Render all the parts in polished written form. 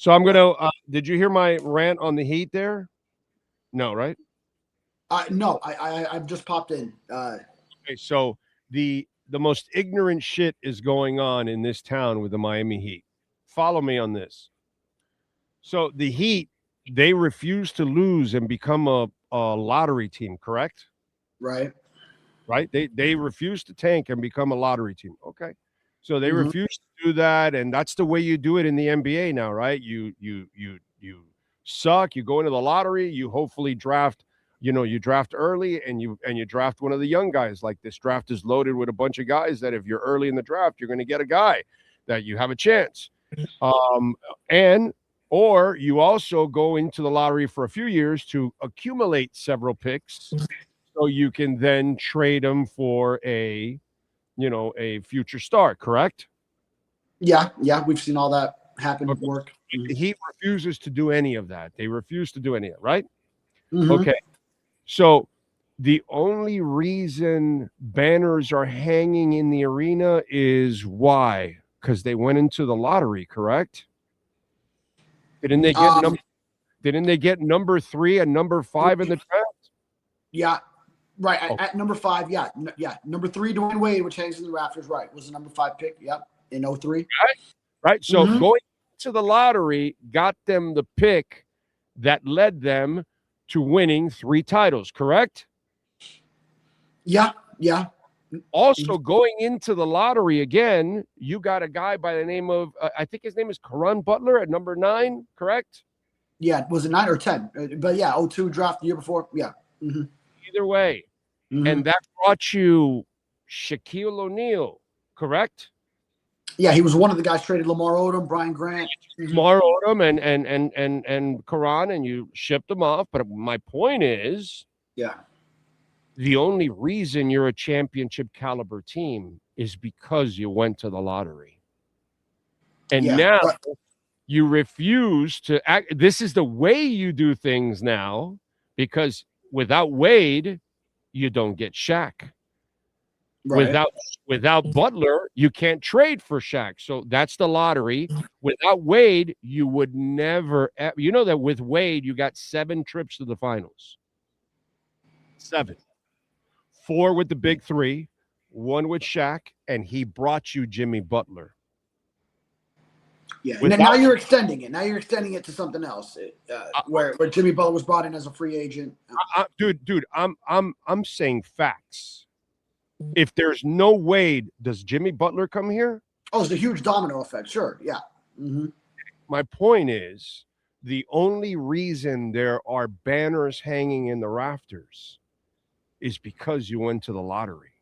So I'm gonna. Did you hear my rant on the Heat there? No, right? No, I've just popped in. Okay, so the most ignorant shit is going on in this town with the Miami Heat. Follow me on this. So the Heat, they refuse to lose and become a lottery team, correct? Right. Right? They refuse to tank and become a lottery team. Okay. So they Mhm. refuse to do that, and that's the way you do it in the NBA now, right? You suck, you go into the lottery, you hopefully draft, you draft early and you draft one of the young guys. Like this draft is loaded with a bunch of guys that if you're early in the draft, you're going to get a guy that you have a chance. And or you also go into the lottery for a few years to accumulate several picks so you can then trade them for a future star, correct? Yeah, we've seen all that happen. Okay. Work. The Heat refuses to do any of that. They refuse to do any of it, right? Mm-hmm. Okay. So the only reason banners are hanging in the arena is why? Because they went into the lottery, correct? Didn't they get number 3 and number 5 in the draft? Yeah, right. Oh. At number 5, yeah. Number 3, Dwayne Wade, which hangs in the rafters, right, was the number 5 pick. Yep, in 03. Right. So Mhm. going to the lottery got them the pick that led them to winning 3 titles, correct? Yeah. Also, going into the lottery again, you got a guy by the name of, I think his name is Caron Butler at number 9, correct? Yeah, was it 9 or 10? But yeah, 02 draft the year before. Yeah. Mm-hmm. Either way. Mm-hmm. And that brought you Shaquille O'Neal, correct? Yeah, he was one of the guys traded. Lamar Odom, Brian Grant. Mm-hmm. Lamar Odom and Caron, and you shipped them off. But my point is, yeah, the only reason you're a championship caliber team is because you went to the lottery. And now you refuse to act. This is the way you do things now, because without Wade, you don't get Shaq. Right. Without Butler, you can't trade for Shaq. So that's the lottery. Without Wade, you would never. You know that with Wade, you got 7 trips to the finals. 7. 4 with the big 3, 1 with Shaq, and he brought you Jimmy Butler. Yeah, and now you're extending it. Now you're extending it to something else, where Jimmy Butler was brought in as a free agent. Dude, I'm saying facts. If there's no Wade, does Jimmy Butler come here? Oh, it's a huge domino effect. Sure, yeah. Mm-hmm. My point is, the only reason there are banners hanging in the rafters is because you went to the lottery.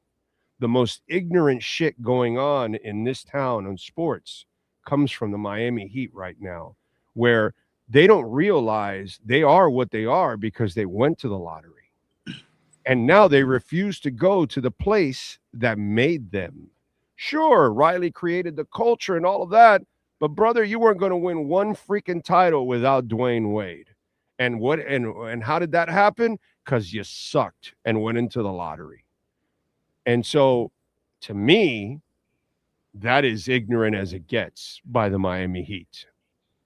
The most ignorant shit going on in this town on sports comes from the Miami Heat right now, where they don't realize they are what they are because they went to the lottery. And now they refuse to go to the place that made them. Sure, Riley created the culture and all of that, but brother, you weren't going to win one freaking title without Dwayne Wade. And what and how did that happen? Because you sucked and went into the lottery. And so, to me, that is ignorant as it gets by the Miami Heat.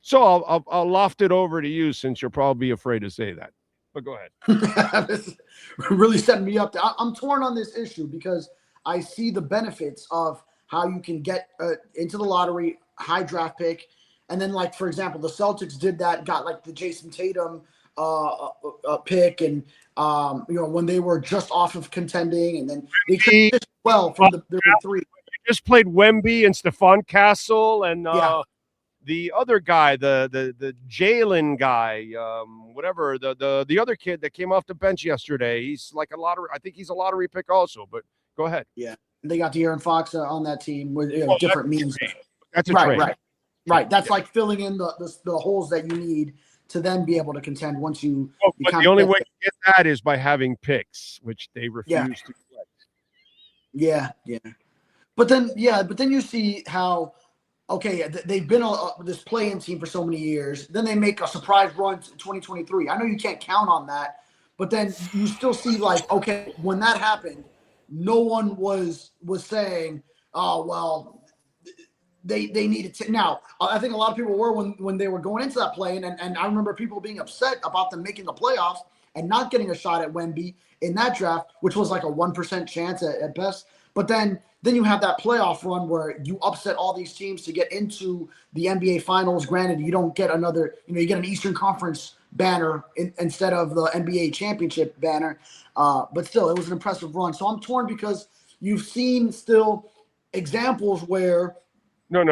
So I'll loft it over to you, since you're probably afraid to say that. But go ahead. This is really setting me up. I'm torn on this issue because I see the benefits of how you can get into the lottery, high draft pick, and then, like, for example, the Celtics did that, got like the Jason Tatum pick, and when they were just off of contending, and then they transitioned well from the big 3. They just played Wemby and Stephon Castle and the other guy, the Jalen guy, whatever, the other kid that came off the bench yesterday. He's like a lottery. I think he's a lottery pick also. But go ahead. Yeah, they got De'Aaron Fox on that team with different means. That's a trade. Right. That's like filling in the holes that you need to then be able to contend once you. But the only way to get that is by having picks, which they refuse to get. Yeah. But then you see how. Okay, they've been this play-in team for so many years. Then they make a surprise run in 2023. I know you can't count on that, but then you still see, like, okay, when that happened, no one was saying, oh, well, they needed to. Now, I think a lot of people were when they were going into that play, and I remember people being upset about them making the playoffs and not getting a shot at Wemby in that draft, which was like a 1% chance at best. But then you have that playoff run where you upset all these teams to get into the NBA Finals. Granted, you don't get another, you get an Eastern Conference banner instead of the NBA Championship banner. But still, it was an impressive run. So I'm torn because you've seen still examples where No.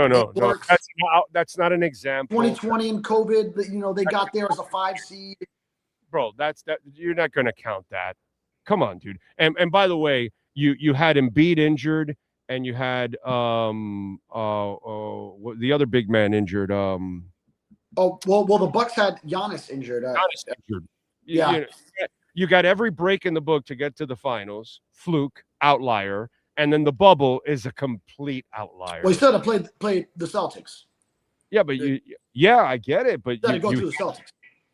That's not an example. 2020 and COVID, they got there as a 5 seed. Bro, that you're not going to count that. Come on, dude. And by the way, you had Embiid injured, and you had the other big man injured. Well, the Bucks had Giannis injured. Giannis injured. Yeah. You got every break in the book to get to the finals. Fluke, outlier, and then the bubble is a complete outlier. Well, he still had to play the Celtics. Yeah, but I get it. But you had to go through the Celtics.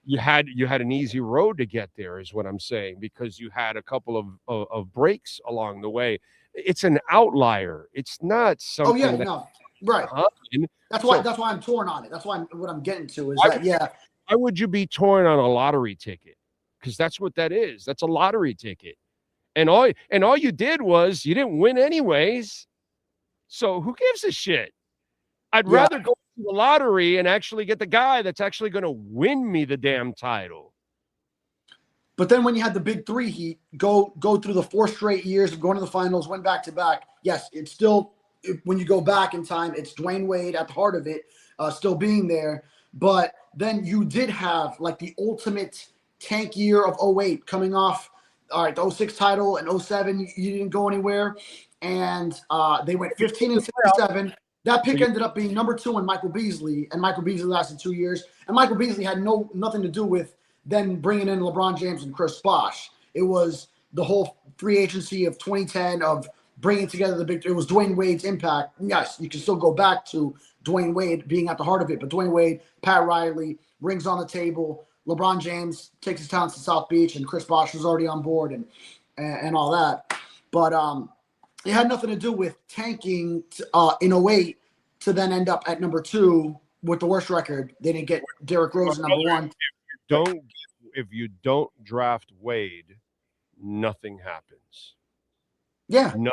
You had an easy road to get there, is what I'm saying, because you had a couple of breaks along the way. It's an outlier. It's not something. Oh yeah, no, right. That's why I'm torn on it. That's what I'm getting to is why would you be torn on a lottery ticket? Because that's what that is. That's a lottery ticket, and all you did was you didn't win anyways. So who gives a shit? I'd rather go to the lottery and actually get the guy that's actually going to win me the damn title. But then when you had the big three heat go through the 4 straight years of going to the finals, went back to back. Yes, it's still, when you go back in time, it's Dwayne Wade at the heart of it, still being there. But then you did have like the ultimate tank year of 08 coming off. All right, the 06 title and 07, you didn't go anywhere. And they went 15 and 67. That pick ended up being number 2 in Michael Beasley, and Michael Beasley lasted 2 years. And Michael Beasley had nothing to do with then bringing in LeBron James and Chris Bosh. It was the whole free agency of 2010 of bringing together the big. It was Dwayne Wade's impact. Yes, you can still go back to Dwayne Wade being at the heart of it, but Dwayne Wade, Pat Riley, rings on the table. LeBron James takes his talents to South Beach, and Chris Bosh was already on board and all that. But it had nothing to do with tanking in 08 to then end up at number 2 with the worst record. They didn't get Derrick Rose number 1. If you don't draft Wade, nothing happens. Yeah. No,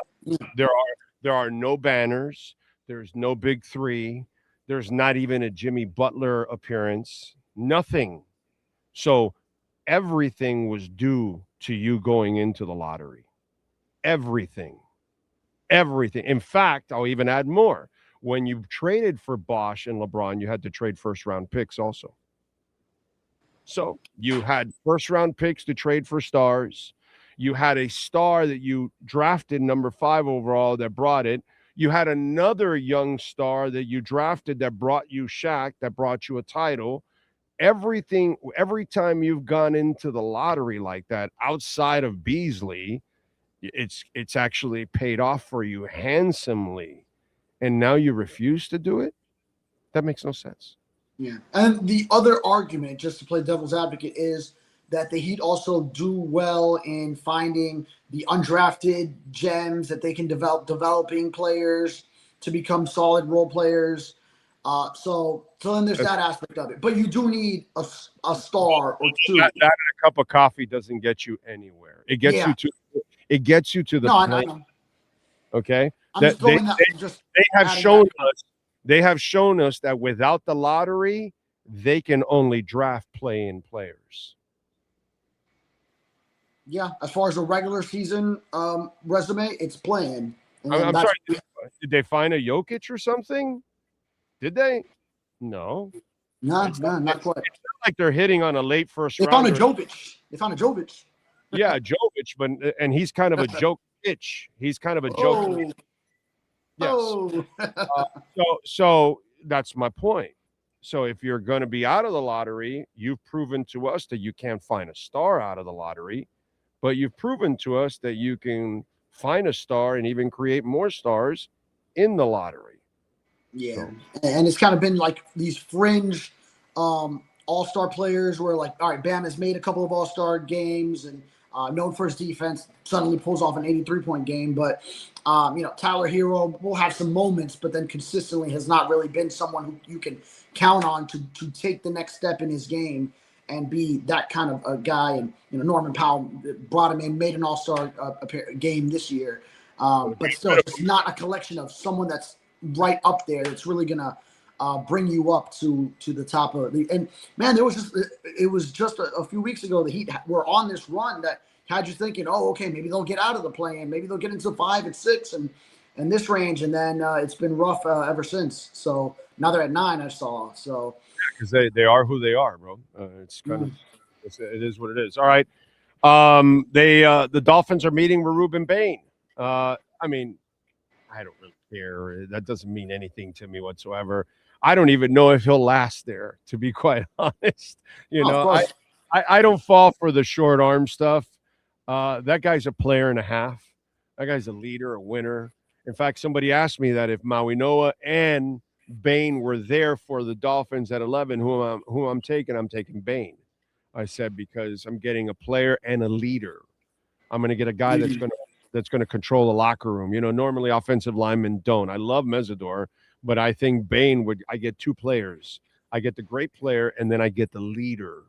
there are no banners. There's no big 3. There's not even a Jimmy Butler appearance. Nothing. So everything was due to you going into the lottery. Everything. In fact, I'll even add more. When you traded for Bosh and LeBron, you had to trade first-round picks also. So you had first-round picks to trade for stars. You had a star that you drafted number 5 overall that brought it. You had another young star that you drafted that brought you Shaq, that brought you a title. Every time you've gone into the lottery like that, outside of Beasley, it's actually paid off for you handsomely. And now you refuse to do it? That makes no sense. Yeah. And the other argument, just to play devil's advocate, is that the Heat also do well in finding the undrafted gems that they can developing players to become solid role players. So then there's that aspect of it. But you do need a star or 2. That and a cup of coffee doesn't get you anywhere. It gets you to the I know. Okay? They have shown us that without the lottery, they can only draft play-in players. Yeah, as far as a regular season resume, it's playing. I'm sorry, did they find a Jokic or something? Did they? No. No, not quite. It's not like they're hitting on a late first round. They found a Jovic. Yeah, Jovic, and he's kind of a joke pitch. He's kind of a joke. Yes. So that's my point. So if you're going to be out of the lottery, you've proven to us that you can't find a star out of the lottery, but you've proven to us that you can find a star and even create more stars in the lottery. Yeah. And it's kind of been like these fringe all-star players where like, all right, Bam has made a couple of all-star games and known for his defense, suddenly pulls off an 83-point game. But, Tyler Hero will have some moments, but then consistently has not really been someone who you can count on to take the next step in his game and be that kind of a guy. And, Norman Powell brought him in, made an all-star game this year. But still, it's not a collection of someone that's right up there. It's really going to bring you up to the top of the. And man, it was just a few weeks ago the Heat were on this run that had you thinking, oh, okay, maybe they'll get out of the play-in, maybe they'll get into 5 and 6 and this range, and then it's been rough ever since. So now they're at 9, I saw. So because they are who they are, bro. It's kind of it is what it is. All right. The Dolphins are meeting with Ruben Bain. I mean, I don't really care. That doesn't mean anything to me whatsoever. I don't even know if he'll last there, to be quite honest. I don't fall for the short arm stuff. That guy's a player and a half. That guy's a leader, a winner. In fact, somebody asked me that if Maui Noa and Bain were there for the Dolphins at 11, who I'm taking Bain. I said, because I'm getting a player and a leader. I'm going to get a guy that's going to control the locker room. Normally offensive linemen don't. I love Mesidor, but I think Bain I get 2 players. I get the great player, and then I get the leader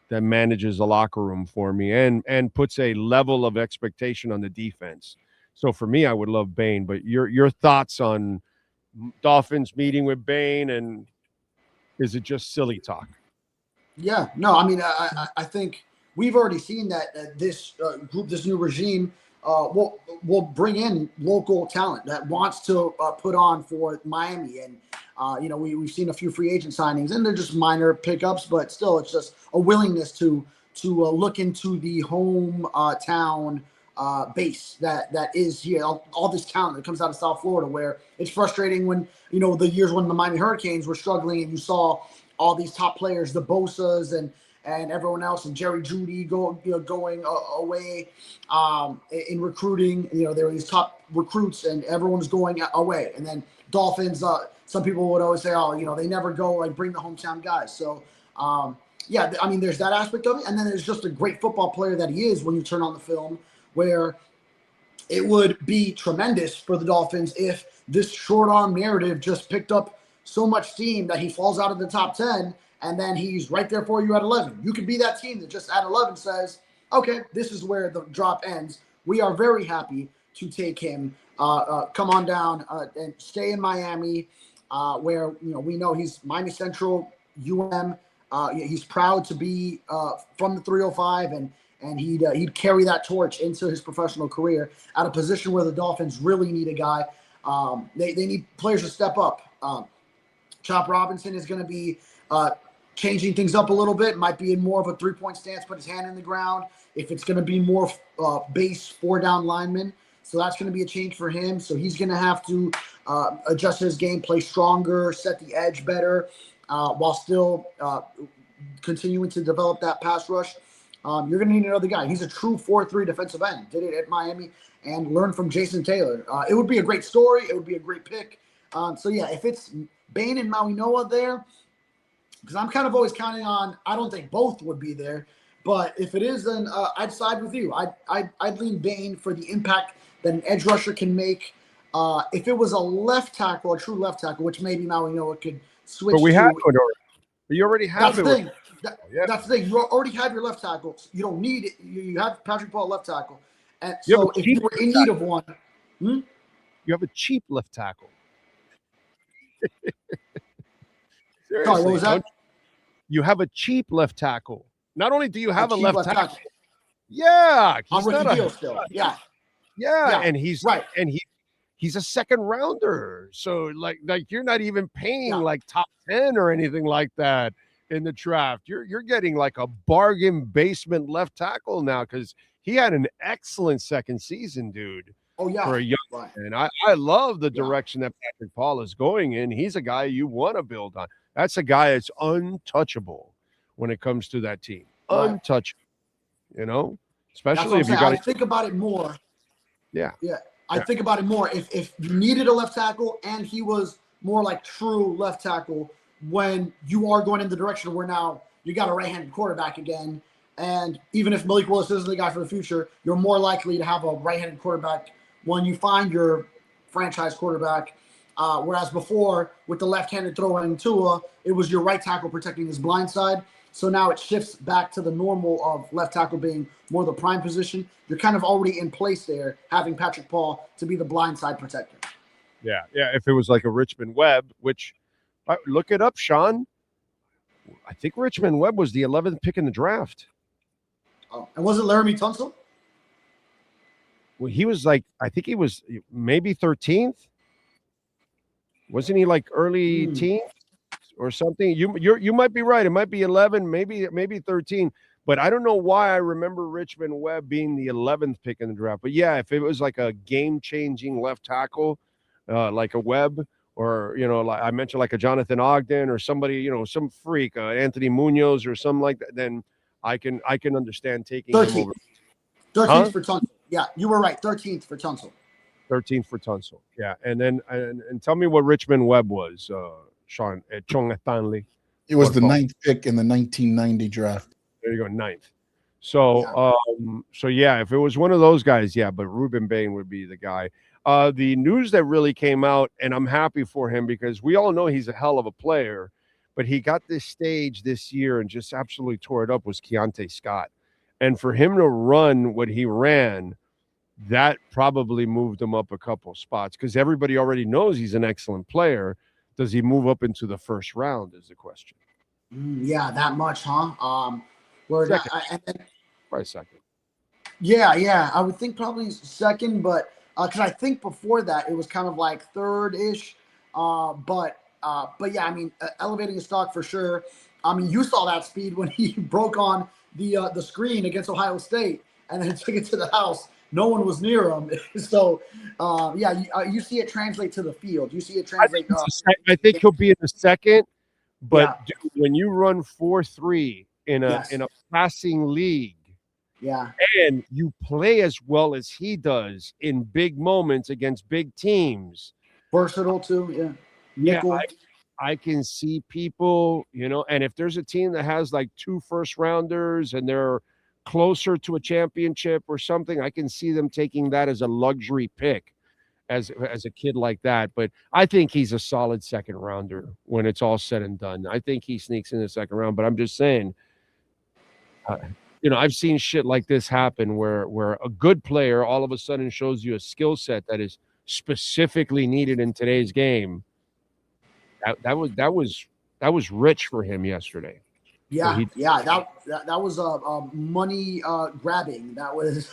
that manages the locker room for me and puts a level of expectation on the defense. So for me, I would love Bain. But your thoughts on Dolphins meeting with Bain, and is it just silly talk? Yeah, no, I mean, I think we've already seen that this group, this new regime, will bring in local talent that wants to put on for Miami. And, we've seen a few free agent signings, and they're just minor pickups, but still it's just a willingness to look into the home town base that is here. All this talent that comes out of South Florida, where it's frustrating when, the years when the Miami Hurricanes were struggling and you saw all these top players, the Bosas and everyone else, and Jerry Jeudy going away in recruiting. There were these top recruits, and everyone's going away. And then Dolphins, some people would always say, oh, they never go, like, bring the hometown guys. So, I mean, there's that aspect of it. And then there's just a great football player that he is when you turn on the film, where it would be tremendous for the Dolphins if this short arm narrative just picked up so much steam that he falls out of the top 10, and then he's right there for you at 11. You could be that team that just at 11 says, okay, this is where the drop ends. We are very happy to take him. Come on down and stay in Miami, where we know he's Miami Central, He's proud to be from the 305, and he'd carry that torch into his professional career at a position where the Dolphins really need a guy. They need players to step up. Chop Robinson is going to be changing things up a little bit. Might be in more of a 3-point stance, put his hand in the ground. If it's going to be more base 4-down lineman, so that's going to be a change for him. So he's going to have to adjust his game, play stronger, set the edge better, while still continuing to develop that pass rush. You're going to need another guy. He's a true 4-3 defensive end. Did it at Miami and learned from Jason Taylor. It would be a great story. It would be a great pick. If it's Bain and Maui Noa there, because I'm kind of always counting on, I don't think both would be there, but if it is, then I'd side with you. I'd lean Bain for the impact that an edge rusher can make. If it was a left tackle, a true left tackle, which maybe Maui Noa could switch but we to. have it already. But you already have that's it. The thing. That's the thing. You already have your left tackle. You don't need it. You have Patrick Paul left tackle. And so if you were in need of one. You have a cheap left tackle. Seriously, sorry, what was that? You have a cheap left tackle. Not only do you have a left tackle. Yeah, he's on rookie deal still. Yeah, and he's right, and he's a second rounder. So like you're not even paying like top 10 or anything like that in the draft. You're getting like a bargain basement left tackle now, because he had an excellent second season, dude. Oh yeah, for a young man. I love the direction that Patrick Paul is going in. He's a guy you want to build on. That's a guy that's untouchable when it comes to that team. Untouchable, especially if you got to think about it more. Yeah. I think about it more. If you needed a left tackle and he was more like true left tackle, when you are going in the direction where now you got a right-handed quarterback again, And even if Malik Willis isn't the guy for the future, you're more likely to have a right-handed quarterback when you find your franchise quarterback. Whereas before, with the left-handed throwing Tua, it was your right tackle protecting his blind side. So now it shifts back to the normal of left tackle being more the prime position. You're kind of already in place there, having Patrick Paul to be the blind side protector. Yeah. If it was like a Richmond Webb, which look it up, Sean. I think Richmond Webb was the 11th pick in the draft. Oh, and was it Laramie Tunsil? Well, he was like, I think he was maybe 13th. Wasn't he like early teens or something? You might be right. It might be 11, maybe 13. But I don't know why I remember Richmond Webb being the 11th pick in the draft. But yeah, if it was like a game-changing left tackle, like a Webb, or like I mentioned, like a Jonathan Ogden or somebody, some freak, Anthony Munoz or something like that, then I can understand taking 13th. him over. 13th for Tunsil. Yeah, you were right. 13th for Tunsil. 13th for Tunsil. Yeah, and then and tell me what Richmond Webb was, Sean, at Chong Stanley. It was the 9th pick in the 1990 draft. There you go, 9th. So, so yeah, if it was one of those guys, yeah, but Ruben Bain would be the guy. The news that really came out, and I'm happy for him because we all know he's a hell of a player, but he got this stage this year and just absolutely tore it up, was Keonte Scott. And for him to run what he ran, that probably moved him up a couple spots because everybody already knows he's an excellent player. Does he move up into the first round is the question. Yeah, that much, huh? Probably second. Yeah. I would think probably second, but because I think before that it was kind of like third-ish. But yeah, I mean, elevating his stock for sure. I mean, you saw that speed when he broke on the screen against Ohio State and then took it to the house. No one was near him. So, you see it translate to the field. You see it translate. I think he'll be in the second. But dude, when you run 4.3 in a passing league, and you play as well as he does in big moments against big teams, versatile too, nickel. I can see people, and if there's a team that has like 2 first rounders and they're closer to a championship or something, I can see them taking that as a luxury pick as a kid like that. But I think he's a solid second rounder when it's all said and done. I think he sneaks in the second round, but I'm just saying, I've seen shit like this happen where a good player all of a sudden shows you a skill set that is specifically needed in today's game. That was rich for him yesterday. Yeah, that was a money grabbing. That was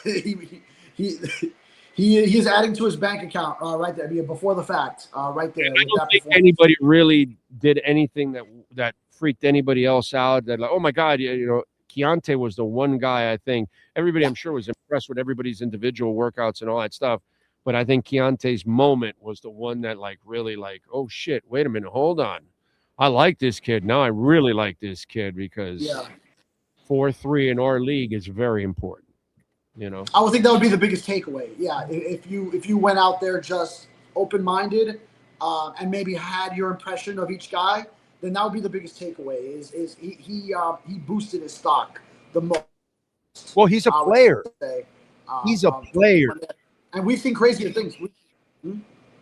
he's adding to his bank account right there before the fact right there. I don't think anybody really did anything that freaked anybody else out. That like, oh my God, Keonte was the one guy I think everybody I'm sure was impressed with everybody's individual workouts and all that stuff. But I think Keontae's moment was the one that like really like, oh shit, wait a minute, hold on. I like this kid. Now I really like this kid because 4.3 in our league is very important. I would think that would be the biggest takeaway. Yeah, if you went out there just open-minded and maybe had your impression of each guy, then that would be the biggest takeaway. Is he boosted his stock the most? Well, he's a player. He's a player, and we've seen crazier things.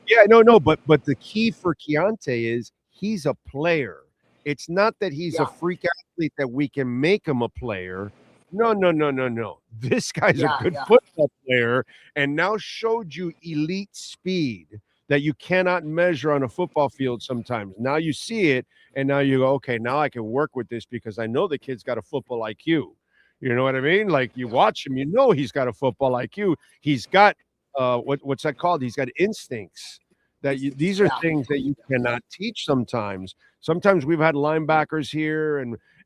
Yeah, no, but the key for Keonte is he's a player. It's not that he's a freak athlete that we can make him a player. No. This guy's a good football player and now showed you elite speed that you cannot measure on a football field sometimes. Now you see it, and now you go, okay, now I can work with this because I know the kid's got a football IQ. You know what I mean? Like you watch him, he's got a football IQ. He's got what's that called? He's got instincts. These are things that you cannot teach sometimes. Sometimes we've had linebackers here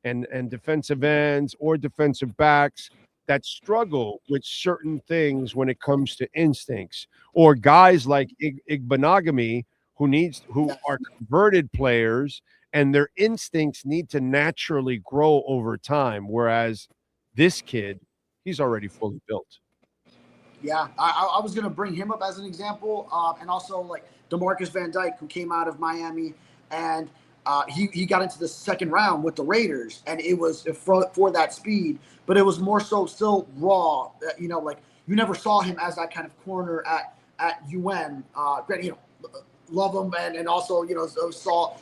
and defensive ends or defensive backs that struggle with certain things when it comes to instincts, or guys like Igbenogany who are converted players and their instincts need to naturally grow over time. Whereas this kid, he's already fully built. Yeah, I was going to bring him up as an example, and also like DeMarcus Van Dyke, who came out of Miami, and he got into the second round with the Raiders, and it was for that speed, but it was more so still raw. Like you never saw him as that kind of corner at Granted, love him, and also saw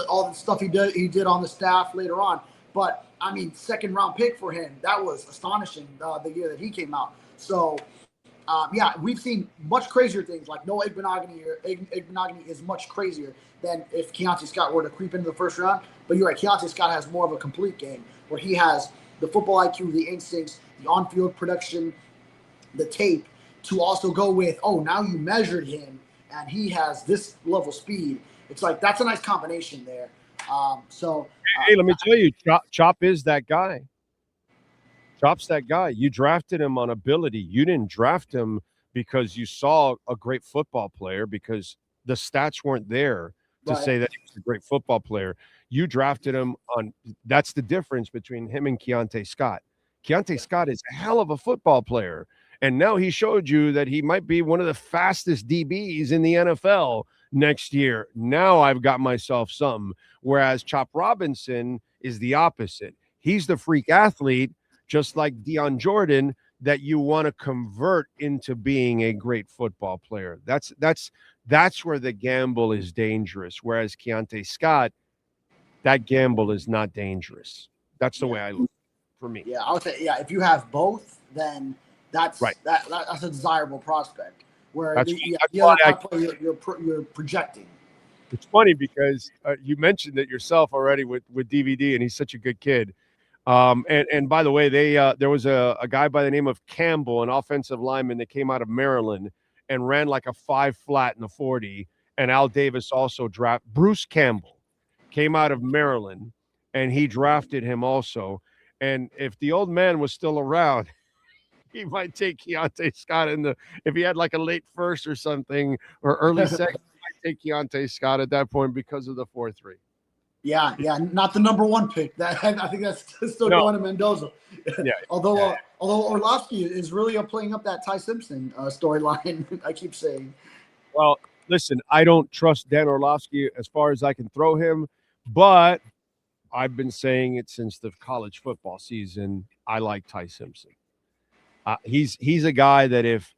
all the stuff he did on the staff later on. But I mean, second round pick for him, that was astonishing the year that he came out. So. We've seen much crazier things. Like Noah Igbenogany is much crazier than if Keonte Scott were to creep into the first round. But you're right, Keonte Scott has more of a complete game where he has the football IQ, the instincts, the on-field production, the tape to also go with, now you measured him and he has this level speed. It's like that's a nice combination there. Hey, let me tell you, Chop is that guy. Chop's that guy. You drafted him on ability. You didn't draft him because you saw a great football player, because the stats weren't there to say that he was a great football player. You drafted him on – that's the difference between him and Keonte Scott. Keonte Scott is a hell of a football player, and now he showed you that he might be one of the fastest DBs in the NFL next year. Now I've got myself something, whereas Chop Robinson is the opposite. He's the freak athlete, just like Deion Jordan, that you want to convert into being a great football player. That's where the gamble is dangerous. Whereas Keonte Scott, that gamble is not dangerous. That's the way I look for me. Yeah, I would say, if you have both, then that's right. That's a desirable prospect. Where the other player you're projecting. It's funny because you mentioned it yourself already with DVD, and he's such a good kid. And by the way, there was a guy by the name of Campbell, an offensive lineman that came out of Maryland and ran like a 5 flat in the 40. And Al Davis also drafted Bruce Campbell, came out of Maryland, and he drafted him also. And if the old man was still around, he might take Keonte Scott if he had like a late first or something or early second, he might take Keonte Scott at that point because of the 4-3. Yeah, not the number one pick. I think that's still going to Mendoza. Yeah. Although Orlovsky is really playing up that Ty Simpson storyline. I keep saying. Well, listen, I don't trust Dan Orlovsky as far as I can throw him, but I've been saying it since the college football season. I like Ty Simpson. He's a guy that if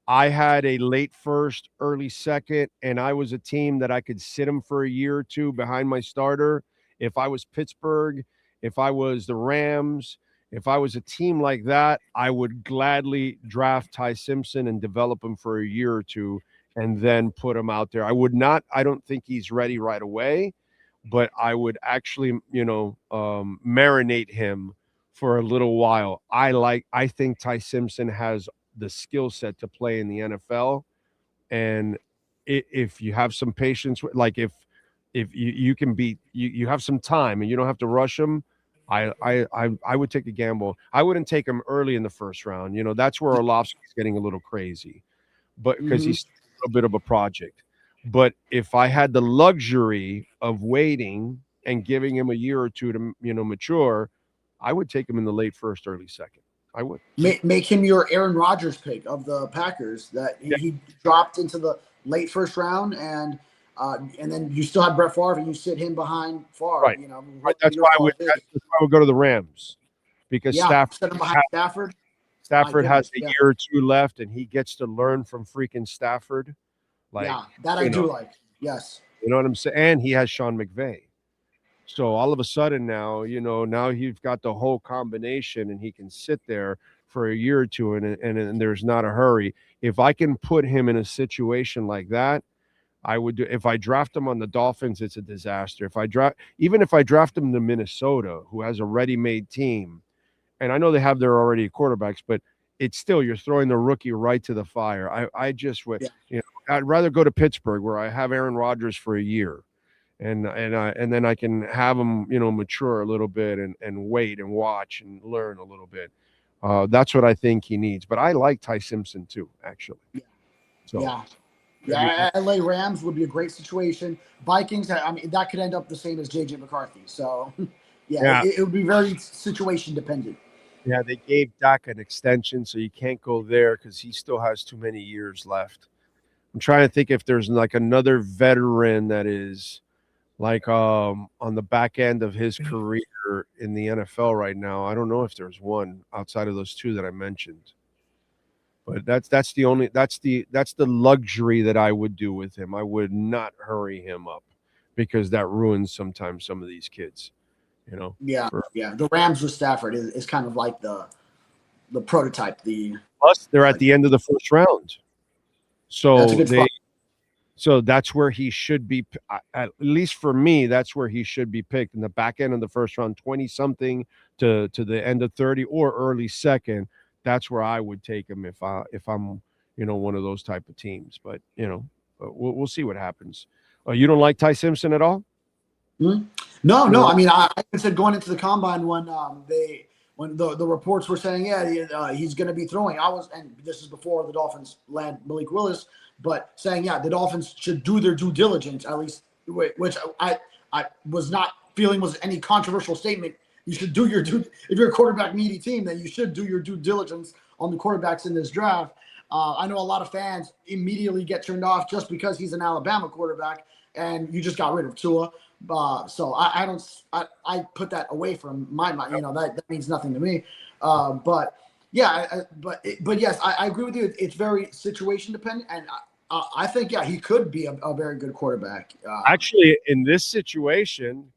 I had a late first, early second, and I was a team that I could sit him for a year or two behind my starter, if I was Pittsburgh, if I was the Rams, if I was a team like that, I would gladly draft Ty Simpson and develop him for a year or two and then put him out there. I don't think he's ready right away, but I would actually, marinate him for a little while. I think Ty Simpson has the skill set to play in the NFL, and if you have some patience, like if you can be, you have some time and you don't have to rush him, I would take a gamble. I wouldn't take him early in the first round. That's where Orlovsky's getting a little crazy, but because he's a bit of a project. But if I had the luxury of waiting and giving him a year or two to mature, I would take him in the late first, early second. I would make him your Aaron Rodgers pick of the Packers. That he dropped into the late first round, and then you still have Brett Favre, and you sit him behind Favre. Right. Right. That's why I would go to the Rams, because Stafford behind Stafford. Stafford has a year or two left, and he gets to learn from freaking Stafford. That I do like. Yes. You know what I'm saying? And he has Sean McVay. So all of a sudden now you've got the whole combination, and he can sit there for a year or two, and there's not a hurry. If I can put him in a situation like that, I would do. If I draft him on the Dolphins, it's a disaster. If I draft him to Minnesota, who has a ready-made team, and I know they have their already quarterbacks, but it's still, you're throwing the rookie right to the fire. I just would, I'd rather go to Pittsburgh, where I have Aaron Rodgers for a year. And then I can have him, mature a little bit and wait and watch and learn a little bit. That's what I think he needs. But I like Ty Simpson too, actually. LA Rams would be a great situation. Vikings, that could end up the same as JJ McCarthy. So, it would be very situation dependent. Yeah, they gave Dak an extension, so you can't go there because he still has too many years left. I'm trying to think if there's like another veteran that is like on the back end of his career in the NFL right now. I don't know if there's one outside of those two that I mentioned. But that's the luxury that I would do with him. I would not hurry him up because that ruins sometimes some of these kids, you know. Yeah. The Rams with Stafford is kind of like the prototype. Plus, they're at the end of the first round, so that's a good spot. So that's where he should be. At least for me, that's where he should be picked in the back end of the first round, 20-something to the end of 30 or early second. That's where I would take him if I'm one of those type of teams. But we'll see what happens. You don't like Ty Simpson at all? No. I mean, I said going into the combine when the reports were saying he's going to be throwing. And this is before the Dolphins land Malik Willis. But saying, the Dolphins should do their due diligence, at least, which I was not feeling was any controversial statement. You should do your due. If you're a quarterback needy team, then you should do your due diligence on the quarterbacks in this draft. I know a lot of fans immediately get turned off just because he's an Alabama quarterback and you just got rid of Tua. So I put that away from my mind. That means nothing to me. But yes, I agree with you. It's very situation dependent, and I think he could be a very good quarterback. Actually, in this situation,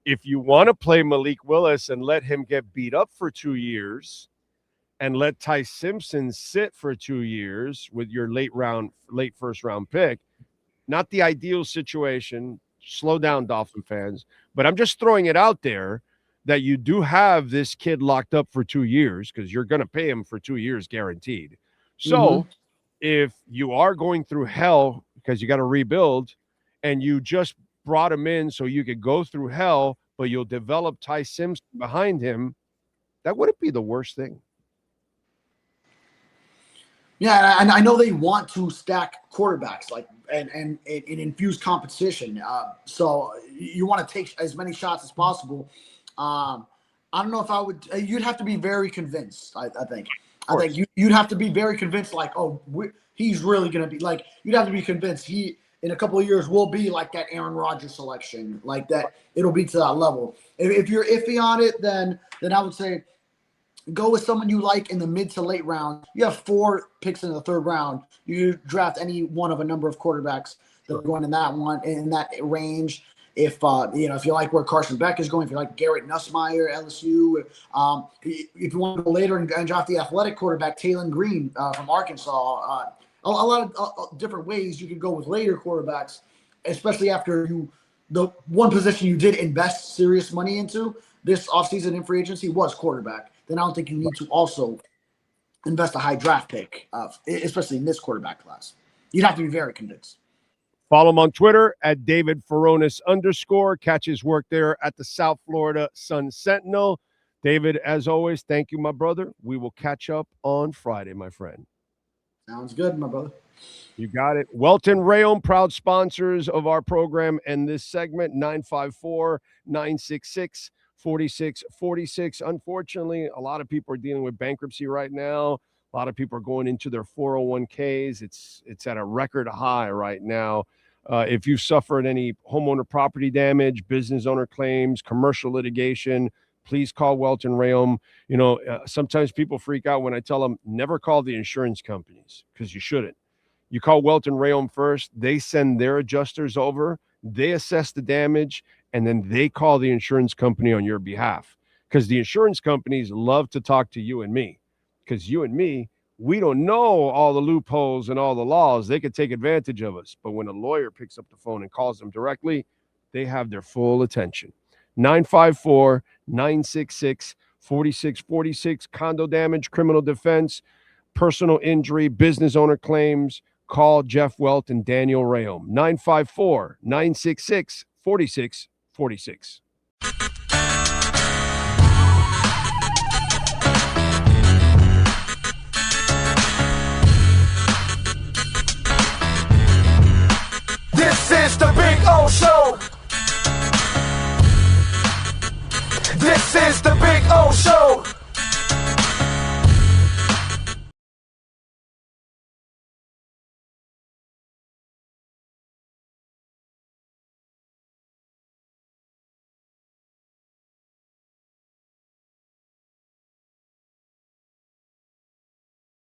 if you want to play Malik Willis and let him get beat up for 2 years, and let Ty Simpson sit for 2 years with your late first round pick, not the ideal situation. Slow down, Dolphin fans. But I'm just throwing it out there that you do have this kid locked up for 2 years because you're going to pay him for 2 years guaranteed. So if you are going through hell because you got to rebuild and you just brought him in so you could go through hell, but you'll develop Ty Simpson behind him, that wouldn't be the worst thing. Yeah, and I know they want to stack quarterbacks and infuse competition. So you want to take as many shots as possible. I don't know if I would. You'd have to be very convinced. I think you'd have to be very convinced. He's really going to be like. You'd have to be convinced he in a couple of years will be like that Aaron Rodgers selection, like that. It'll be to that level. If you're iffy on it, then I would say go with someone you like in the mid to late round. You have 4 picks in the 3rd round. You draft any one of a number of quarterbacks that are going in that range. If you like where Carson Beck is going, if you like Garrett Nussmeier, LSU, if you want to go later and draft the athletic quarterback Taylon Green from Arkansas, a lot of different ways you could go with later quarterbacks, especially after the one position you did invest serious money into this offseason in free agency was quarterback. Then I don't think you need to also invest a high draft pick, especially in this quarterback class. You'd have to be very convinced. Follow him on Twitter at David Furones _. Catch his work there at the South Florida Sun Sentinel. David, as always, thank you, my brother. We will catch up on Friday, my friend. Sounds good, my brother. You got it. Welt Rheaume, proud sponsors of our program and this segment, 954-966-4646. Unfortunately, a lot of people are dealing with bankruptcy right now. A lot of people are going into their 401ks. It's at a record high right now. If you've suffered any homeowner property damage, business owner claims, commercial litigation, please call Welt Rheaume. Sometimes people freak out when I tell them never call the insurance companies because you shouldn't. You call Welt Rheaume first. They send their adjusters over. They assess the damage, and then they call the insurance company on your behalf because the insurance companies love to talk to you and me because you and me, we don't know all the loopholes and all the laws. They could take advantage of us. But when a lawyer picks up the phone and calls them directly, they have their full attention. 954-966-4646, condo damage, criminal defense, personal injury, business owner claims. Call Jeff Welt and Daniel Rheaume. 954-966-4646.